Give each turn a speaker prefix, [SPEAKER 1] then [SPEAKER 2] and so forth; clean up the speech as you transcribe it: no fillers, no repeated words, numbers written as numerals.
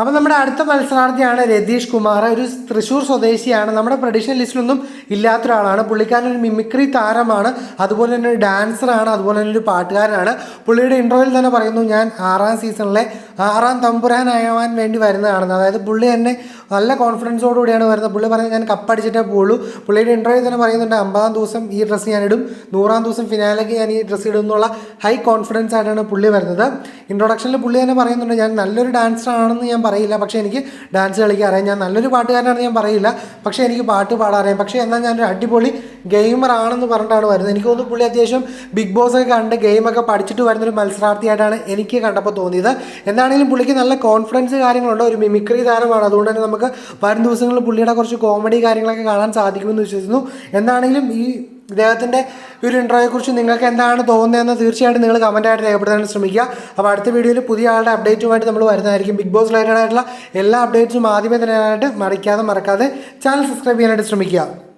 [SPEAKER 1] അപ്പോൾ നമ്മുടെ അടുത്ത മത്സരാർത്ഥിയാണ് രതീഷ് കുമാർ. ഒരു തൃശ്ശൂർ സ്വദേശിയാണ്. നമ്മുടെ പ്രഡിഷൻ ലിസ്റ്റിലൊന്നും ഇല്ലാത്ത ഒരാളാണ്. പുള്ളിക്കാരൻ ഒരു മിമിക്രി താരമാണ്, അതുപോലെ തന്നെ ഒരു ഡാൻസറാണ്, അതുപോലെ തന്നെ ഒരു പാട്ടുകാരനാണ്. പുള്ളിയുടെ ഇൻട്രോയിൽ തന്നെ പറയുന്നു, ഞാൻ 6ാം സീസണിലെ 6ാം തമ്പുരാനാവാൻ വേണ്ടി വരുന്നതാണെന്ന്. അതായത് പുള്ളി തന്നെ നല്ല കോൺഫിഡൻസോടുകൂടിയാണ് വരുന്നത്. പുള്ളി പറയുന്നത് ഞാൻ കപ്പടിച്ചിട്ടേ പോകുള്ളൂ. പുള്ളിയുടെ ഇൻട്രോയിൽ തന്നെ പറയുന്നുണ്ട് 50ാം ദിവസം ഈ ഡ്രസ്സ് ഞാനിടും, 100ാം ദിവസം ഫിനാലേക്ക് ഞാൻ ഈ ഡ്രസ്സ് ഇടും എന്നുള്ള ഹൈ കോൺഫിഡൻസ് ആയിട്ടാണ് പുള്ളി വരുന്നത്. ഇൻട്രൊഡക്ഷനിൽ പുള്ളി തന്നെ പറയുന്നുണ്ട്, ഞാൻ നല്ലൊരു ഡാൻസറാണെന്ന് ഞാൻ പറയില്ല, പക്ഷേ എനിക്ക് ഡാൻസ് കളിക്കാൻ അറിയാം. ഞാൻ നല്ലൊരു പാട്ടുകാരനാണെന്ന് ഞാൻ പറയില്ല, പക്ഷേ എനിക്ക് പാട്ട് പാടാൻ അറിയാം. പക്ഷേ എന്നാൽ ഞാനൊരു അടിപൊളി ഗെയിമർ ആണെന്ന് പറഞ്ഞിട്ടാണ് വരുന്നത്. എനിക്ക് തോന്നുന്നു പുള്ളി അത്യാവശ്യം ബിഗ് ബോസ് ഒക്കെ കണ്ട് ഗെയിമൊക്കെ പഠിച്ചിട്ട് വരുന്നൊരു മത്സരാർത്ഥിയായിട്ടാണ് എനിക്ക് കണ്ടപ്പോൾ തോന്നിയത്. എന്താണെങ്കിലും പുള്ളിക്ക് നല്ല കോൺഫിഡൻസ് കാര്യങ്ങളുണ്ട്. ഒരു മിമിക്രി താരമാണ്. അതുകൊണ്ട് തന്നെ നമുക്ക് വരും ദിവസങ്ങളിൽ പുള്ളിയുടെ കുറച്ച് കോമഡി കാര്യങ്ങളൊക്കെ കാണാൻ സാധിക്കുമെന്ന് വിശ്വസിക്കുന്നു. എന്താണെങ്കിലും ഈ ഇദ്ദേഹത്തിൻ്റെ ഒരു ഇൻട്രോയെക്കുറിച്ച് നിങ്ങൾക്ക് എന്താണ് തോന്നുന്നതെന്ന് തീർച്ചയായിട്ടും നിങ്ങൾ കമൻറ്റായിട്ട് രേഖപ്പെടുത്താൻ ശ്രമിക്കുക. അപ്പോൾ അടുത്ത വീഡിയോയിൽ പുതിയ ആളുടെ അപ്ഡേറ്റുമായിട്ട് നമ്മൾ വരുന്നതായിരിക്കും. ബിഗ് ബോസ് റിലേറ്റഡ് ആയിട്ടുള്ള എല്ലാ അപ്ഡേറ്റ്സും ആദ്യമേ തന്നെ മറക്കാതെ ചാനൽ സബ്സ്ക്രൈബ് ചെയ്യാനായിട്ട് ശ്രമിക്കുക.